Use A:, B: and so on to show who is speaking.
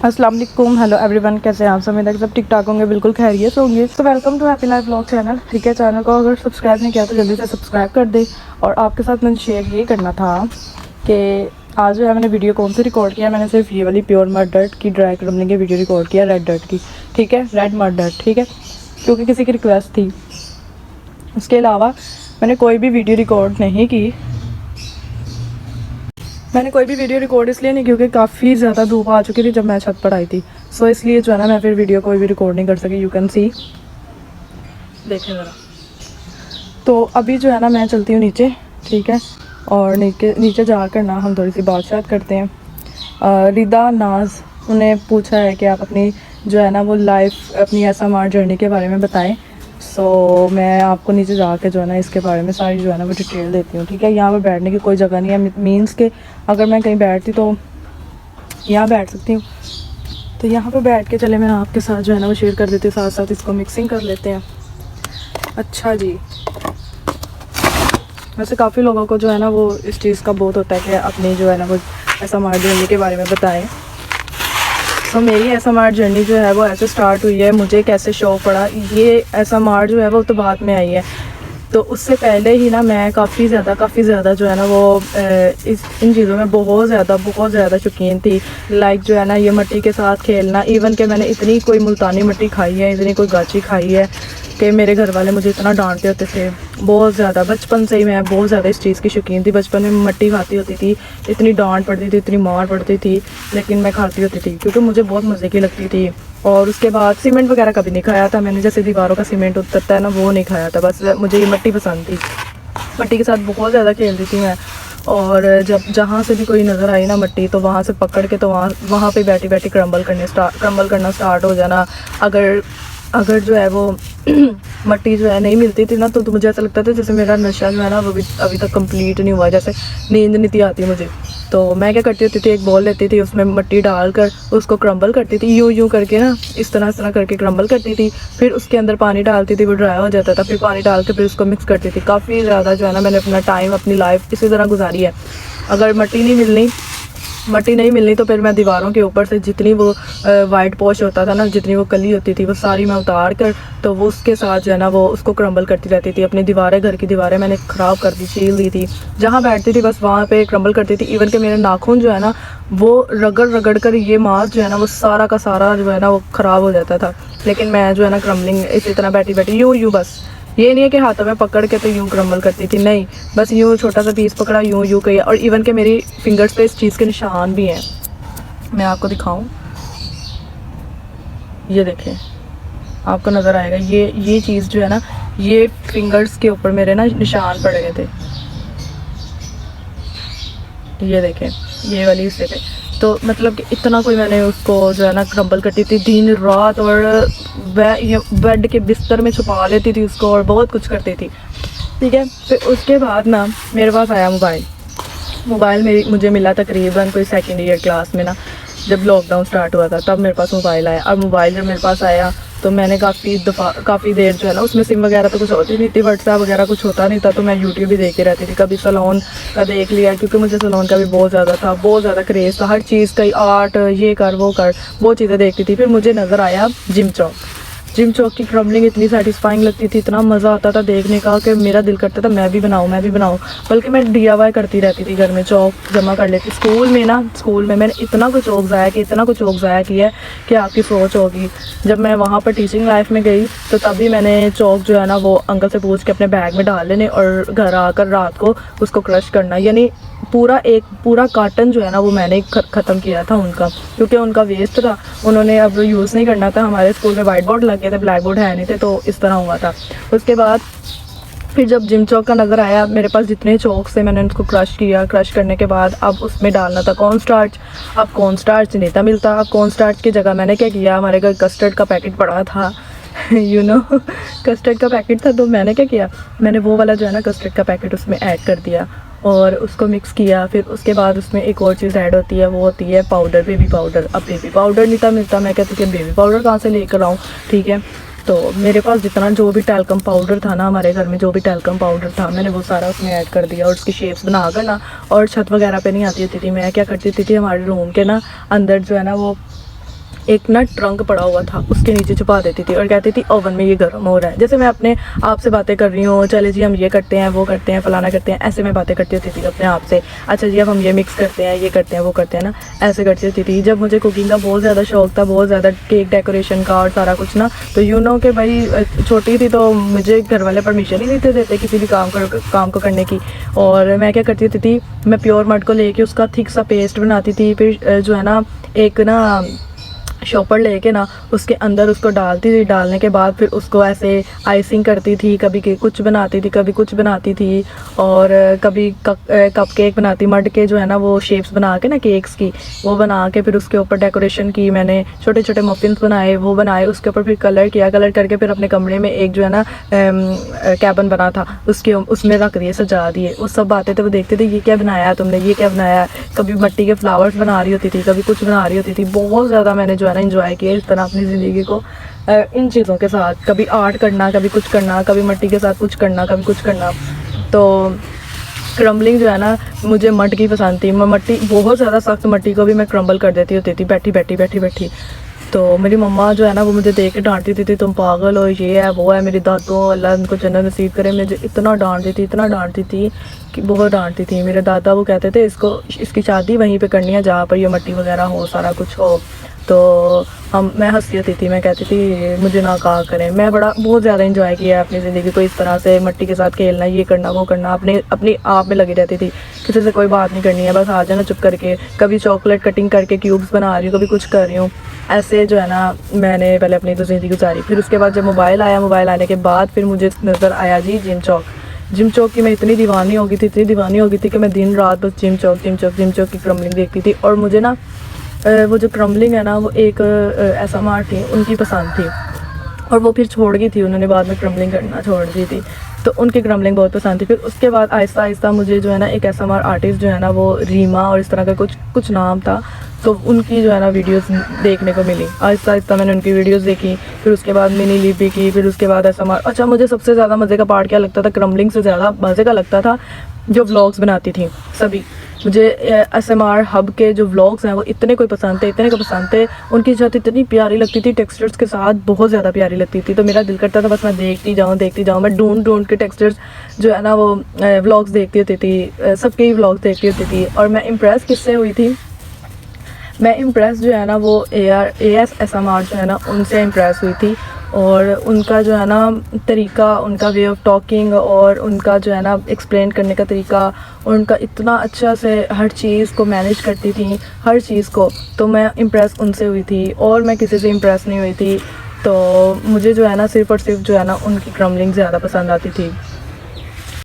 A: अस्सलाम वालेकुम, hello everyone, कैसे हैं आप सब? मेरे सब ठीक ठाक होंगे, बिल्कुल खैरियत होंगे। तो welcome to happy life vlog channel. ठीक है, चैनल को अगर सब्सक्राइब नहीं किया तो जल्दी से सब्सक्राइब कर दे। और आपके साथ मैंने शेयर ये करना था कि आज जो है मैंने वीडियो कौन सी रिकॉर्ड किया। मैंने सिर्फ ये वाली प्योर मड डर्ट की ड्राई क्रम्बलिंग की वीडियो रिकॉर्ड किया, रेड डर्ट की। ठीक है, रेड मड डर्ट, ठीक है, क्योंकि किसी की रिक्वेस्ट थी। उसके अलावा मैंने कोई भी वीडियो रिकॉर्ड नहीं की। मैंने कोई भी वीडियो रिकॉर्ड इसलिए नहीं क्योंकि काफ़ी ज़्यादा धूप आ चुकी थी जब मैं छत पर आई थी। सो इसलिए जो है ना मैं फिर वीडियो कोई भी रिकॉर्ड नहीं कर सकी। यू कैन सी, देखें ज़रा। तो अभी जो है ना मैं चलती हूँ नीचे, ठीक है, और नीचे जाकर ना हम थोड़ी सी बात करते हैं। रिदा नाज उन्हें पूछा है कि आप अपनी जो है ना वो लाइफ अपनी एसएमआर जर्नी के बारे में बताएं। सो मैं आपको नीचे जाके जो है ना इसके बारे में सारी जो है ना वो डिटेल देती हूँ। ठीक है, यहाँ पर बैठने की कोई जगह नहीं है, मीन्स के अगर मैं कहीं बैठती तो यहाँ बैठ सकती हूँ। तो यहाँ पर बैठ के चले मैं आपके साथ जो है ना वो शेयर कर देती हूँ, साथ साथ इसको मिक्सिंग कर लेते हैं। अच्छा जी, वैसे काफ़ी लोगों को जो है ना वो इस चीज़ का बहुत होता है कि अपनी जो है ना वो एसएमआर जर्नी के बारे में बताएं। तो मेरी एसएमआर जर्नी जो है वो ऐसे स्टार्ट हुई है। मुझे कैसे शौक़ पड़ा, ये एसएमआर जो है वो तो बाद में आई है। तो उससे पहले ही ना मैं काफ़ी ज़्यादा जो है ना वो इन चीज़ों में बहुत ज़्यादा शौकीन थी। लाइक जो है ना ये मिट्टी के साथ खेलना, इवन के मैंने इतनी कोई मुल्तानी मिट्टी खाई है, इतनी कोई गाची खाई है कि मेरे घर वाले मुझे इतना डांटते होते थे। बहुत ज़्यादा बचपन से ही मैं बहुत ज़्यादा इस चीज़ की शौकीन थी। बचपन में मिट्टी खाती होती थी, इतनी डांट पड़ती थी, इतनी मार पड़ती थी, लेकिन मैं खाती होती थी क्योंकि मुझे बहुत मज़े की लगती थी। और उसके बाद सीमेंट वगैरह कभी नहीं खाया था मैंने, जैसे दीवारों का सीमेंट उतरता है ना वो नहीं खाया था। बस मुझे ये मिट्टी पसंद थी, मिट्टी के साथ बहुत ज़्यादा खेलती थी मैं। और जब जहाँ से भी कोई नज़र आई ना मिट्टी, तो वहाँ से पकड़ के तो वहाँ पे बैठी क्रम्बल करना स्टार्ट हो जाना। अगर जो है वो मिट्टी जो है नहीं मिलती थी ना तो मुझे ऐसा लगता था जैसे मेरा नशा जो है ना वो अभी तक कंप्लीट नहीं हुआ, जैसे नींद नहीं आती मुझे। तो मैं क्या करती होती थी, एक बॉल लेती थी, उसमें मिट्टी डालकर उसको क्रम्बल करती थी, यूं करके ना इस तरह करके क्रम्बल करती थी। फिर उसके अंदर पानी डालती थी, वो ड्राई हो जाता था, फिर पानी डाल के फिर उसको मिक्स करती थी। काफ़ी ज़्यादा जो है ना मैंने अपना टाइम, अपनी लाइफ इसी तरह गुजारी है। अगर मिट्टी नहीं मिलनी तो फिर मैं दीवारों के ऊपर से जितनी वो वाइट पॉश होता था ना, जितनी वो कली होती थी, वो सारी मैं उतार कर तो वो उसके साथ जो है ना वो उसको क्रम्बल करती रहती थी। अपनी दीवारें, घर की दीवारें मैंने ख़राब कर दी, छील दी थी। जहाँ बैठती थी बस वहाँ पे क्रम्बल करती थी। इवन के मेरे नाखून जो है ना वो रगड़ कर ये मांस जो है ना वो सारा का सारा जो है ना वो ख़राब हो जाता था। लेकिन मैं जो है ना क्रम्बलिंग इसी तरह बैठी यूँ बस, ये नहीं है कि हाथों में पकड़ के तो यूँ क्रम्बल करती थी, नहीं, बस यूँ छोटा सा पीस पकड़ा, यूँ किया। और इवन के मेरी फिंगर्स पे इस चीज़ के निशान भी हैं, मैं आपको दिखाऊं, ये देखें, आपको नज़र आएगा। ये चीज़ जो है ना ये फिंगर्स के ऊपर मेरे ना निशान पड़ गए थे, ये देखें, ये वाली हिस्से पे। तो मतलब कि इतना कोई मैंने उसको जो है ना क्रम्बल करती थी दिन रात, और बेड के बिस्तर में छुपा लेती थी उसको, और बहुत कुछ करती थी। ठीक है, फिर उसके बाद ना मेरे पास आया मोबाइल मुझे मिला तकरीबन कोई सेकेंड ईयर क्लास में ना, जब लॉकडाउन स्टार्ट हुआ था तब मेरे पास मोबाइल आया। और मोबाइल जब मेरे पास आया तो मैंने काफ़ी देर जो है ना उसमें सिम वगैरह तो कुछ होती नहीं थी, व्हाट्सएप वगैरह कुछ होता नहीं था, तो मैं यूट्यूब भी देखती रहती थी। कभी सलोन का देख लिया, क्योंकि मुझे सलोन का भी बहुत ज़्यादा क्रेज़ था, हर चीज़ का, आर्ट, ये कर वो कर, वो चीज़ें देखती थी। फिर मुझे नज़र आया जिम चौक की क्रम्बलिंग इतनी सेटिस्फाइंग लगती थी, इतना मज़ा आता था देखने का कि मेरा दिल करता था मैं भी बनाऊँ। बल्कि मैं DIY करती रहती थी, घर में चौक जमा कर लेती। स्कूल में मैंने इतना कुछ चौक ज़ाया किया कि आपकी सोच होगी। जब मैं वहाँ पर टीचिंग लाइफ में गई तो तभी मैंने चौक जो है ना वो अंकल से पूछ के अपने बैग में डाल लेने, और घर आकर रात को उसको क्रश करना। यानी पूरा कार्टन जो है ना वो मैंने ख़त्म किया था उनका, क्योंकि उनका वेस्ट था, उन्होंने अब यूज़ नहीं करना था। हमारे स्कूल में वाइट बोर्ड लगे थे, ब्लैक बोर्ड है नहीं थे, तो इस तरह हुआ था। उसके बाद फिर जब जिम चौक का नज़र आया मेरे पास, जितने चौक से मैंने उसको क्रश किया, क्रश करने के बाद अब उसमें डालना था कॉर्न स्टार्च। अब कॉर्न स्टार्च नहीं था मिलता, अब कॉर्न स्टार्च की जगह मैंने क्या किया, हमारे घर कस्टर्ड का पैकेट पड़ा था कस्टर्ड का पैकेट था, तो मैंने क्या किया, मैंने वो वाला जो है ना कस्टर्ड का पैकेट उसमें ऐड कर दिया और उसको मिक्स किया। फिर उसके बाद उसमें एक और चीज़ ऐड होती है, वो होती है पाउडर, बेबी पाउडर। अब बेबी पाउडर नहीं था मिलता, मैं कहती थी बेबी पाउडर कहाँ से लेकर आऊँ। ठीक है, तो मेरे पास जितना जो भी टैल्कम पाउडर था ना, हमारे घर में जो भी टैल्कम पाउडर था, मैंने वो सारा उसमें ऐड कर दिया और उसकी शेप्स बना कर ना, और छत वगैरह पे नहीं आती थी, मैं क्या करती थी हमारे रूम के ना अंदर जो है ना वो एक ना ट्रंक पड़ा हुआ था, उसके नीचे छुपा देती थी और कहती थी ओवन में ये गर्म हो रहा है। जैसे मैं अपने आप से बातें कर रही हूँ, चले जी हम ये करते हैं, वो करते हैं, फलाना करते हैं, ऐसे मैं बातें करती होती थी अपने आप से। अच्छा जी अब हम ये मिक्स करते हैं, ये करते हैं, वो करते हैं ना, ऐसे करती होती थी। जब मुझे कुकिंग का बहुत ज़्यादा शौक था, बहुत ज़्यादा केक डेकोरेशन का और सारा कुछ ना, तो यू नो कि भाई छोटी थी तो मुझे घर वाले परमिशन ही नहीं थे देते किसी भी काम को करने की। और मैं क्या करती होती थी, मैं प्योर मड को लेके उसका थिक सा पेस्ट बनाती थी, फिर जो है ना एक ना शॉपर लेके ना उसके अंदर उसको डालती थी। डालने के बाद फिर उसको ऐसे आइसिंग करती थी, कभी कुछ बनाती थी, कभी कुछ बनाती थी, और कभी कप केक बनाती, मड के जो है ना वो शेप्स बना के ना केक्स की, वो बना के फिर उसके ऊपर डेकोरेशन की मैंने, छोटे छोटे मफिन्स बनाए, वो बनाए, उसके ऊपर फिर कलर किया, कलर करके फिर अपने कमरे में एक जो है ना कैबिन बना था उसमें रख दिए, सजा दिए। वो सब बातें थे, वो देखते थे ये क्या बनाया तुमने, ये क्या बनाया। कभी मिट्टी के फ्लावर्स बना रही होती थी, कभी कुछ बना रही होती थी। बहुत ज़्यादा मैंने जो है ना इंजॉय किया इस तरह अपनी ज़िंदगी को इन चीज़ों के साथ। कभी आर्ट करना, कभी कुछ करना, कभी मिट्टी के साथ कुछ करना, कभी कुछ करना। तो क्रम्बलिंग जो है ना मुझे मड की पसंद थी। मैं मट्टी, बहुत ज़्यादा सख्त मट्टी को भी मैं क्रम्बल कर देती होती थी बैठी। तो मेरी मम्मा जो है ना वो मुझे देख के डांटती थी, तुम पागल हो, ये है वो है। मेरी दादू अल्लाह उनको जन्नत नसीब करे, मुझे इतना डांटती थी कि बहुत डांटती थी। मेरे दादा वो कहते थे इसकी शादी वहीं पे करनी है जहाँ पर ये मट्टी वगैरह हो, सारा कुछ हो। तो मैं हंसती होती थी, मैं कहती थी मुझे ना कहा करें। मैं बहुत ज़्यादा इंजॉय किया अपनी ज़िंदगी को, इस तरह से मट्टी के साथ खेलना, ये करना, वो करना, अपनी आप में लगी रहती थी। किसी से कोई बात नहीं करनी है, बस आ जाना चुप करके। कभी चॉकलेट कटिंग करके क्यूब्स बना रही हूँ, कभी कुछ कर रही हूँ, ऐसे जो है ना मैंने पहले अपनी तो ज़िंदगी गुजारी। फिर उसके बाद जब मोबाइल आया, मोबाइल आने के बाद फिर मुझे नज़र आया जी जिम चौक की मैं इतनी दीवानी हो गई थी कि मैं दिन रात बस जिम चौक की क्रम्बलिंग देखती थी। और मुझे ना वो जो क्रम्बलिंग है ना वो एक ऐसा मार थी, उनकी पसंद थी, और वो फिर छोड़ गई थी, उन्होंने बाद में क्रम्बलिंग करना छोड़ दी थी। तो उनकी क्रम्बलिंग बहुत पसंद थी। फिर उसके बाद आहिस्ता आहिस्ता मुझे जो है ना एक एसएमआर आर्टिस्ट जो है ना वो रीमा और इस तरह का कुछ नाम था, तो उनकी जो है ना वीडियोस देखने को मिली। आहिस्ता आहिस्ता मैंने उनकी वीडियोस देखी, फिर उसके बाद मिनी लिपी की, फिर उसके बाद एसएमआर। अच्छा, मुझे सबसे ज़्यादा मज़े का पार्ट क्या लगता था, क्रम्बलिंग से ज़्यादा मज़े का लगता था जो व्लॉग्स बनाती थी सभी। मुझे एसएमआर हब के जो व्लॉग्स हैं वो इतने को पसंद थे। उनकी छत इतनी प्यारी लगती थी, टेक्सचर्स के साथ बहुत ज़्यादा प्यारी लगती थी। तो मेरा दिल करता था बस मैं देखती जाऊँ। मैं ढूंढ के टेक्सचर्स जो है ना वो व्लॉग्स देखती होती थी, सबके ही व्लॉग्स देखती होती थी। और मैं इम्प्रेस किससे हुई थी, मैं इम्प्रेस जो है ना वो ASMR जो है ना उनसे इम्प्रेस हुई थी। और उनका जो है ना तरीका, उनका वे ऑफ टॉकिंग और उनका जो है ना एक्सप्लेन करने का तरीका, और उनका इतना अच्छा से हर चीज़ को मैनेज करती थी, हर चीज़ को। तो मैं इम्प्रेस उनसे हुई थी और मैं किसी से इम्प्रेस नहीं हुई थी। तो मुझे जो है ना सिर्फ़ और सिर्फ जो है ना उनकी क्रम्बलिंग ज़्यादा पसंद आती थी।